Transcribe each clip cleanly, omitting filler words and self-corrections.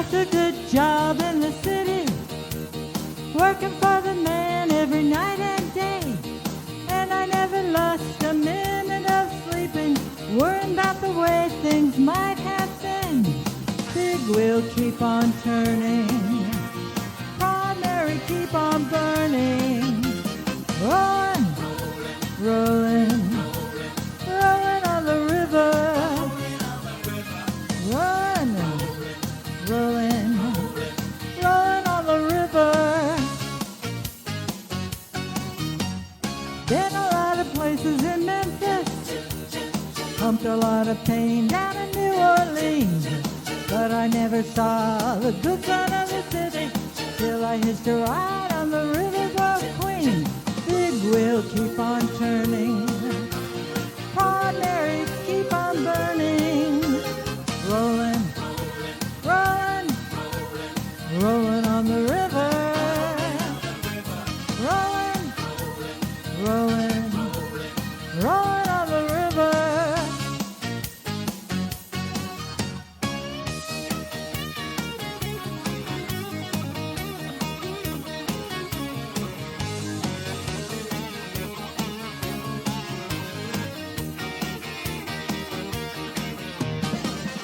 worked a good job in the city, working for the man every night and day. And I never lost a minute of sleeping, worrying about the way things might have been. Big wheel keep on turning, primary keep on burning, rolling, rolling, rolling on the river, rolling, rolling, rolling on the river. Been a lot of places in Memphis, pumped a lot of pain down in New Orleans, but I never saw the good side of the city till I hitched a ride on the rivers of Queens. Big wheel keep on turning, primaries keep on burning, rolling, rolling, rolling on the river, rolling, rolling, rolling on the river.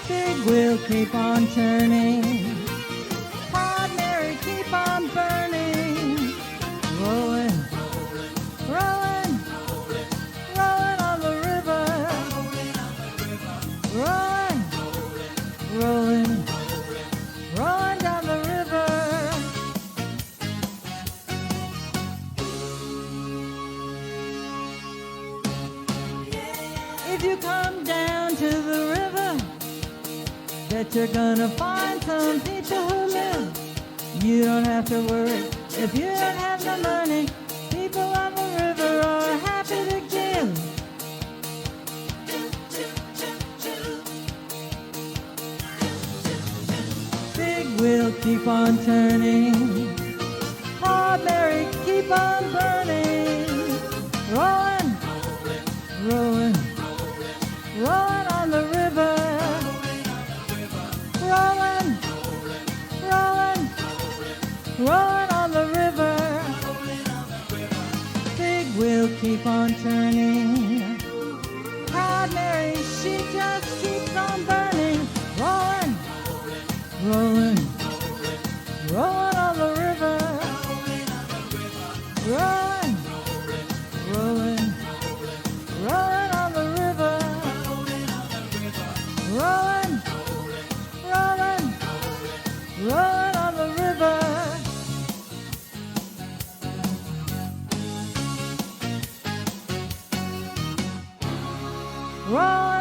Big wheel keep on turning, primary keep on burning, rolling, rolling, rolling on the river, rolling, rolling, rolling down the river. If you come down to the river, bet you're gonna find some people who live. You don't have to worry if you don't have the money. People on the river are happy to give. Big wheel keep on turning, hard Mary keep on burning, rolling, rolling, rolling on the river, rolling, rolling, rolling on the river. Big wheel keep on turning, proud Mary, she just keeps on burning, rolling, rolling, rolling on the river, rolling, rolling, rolling on the river, rolling, rolling, rolling on the river. Rolling.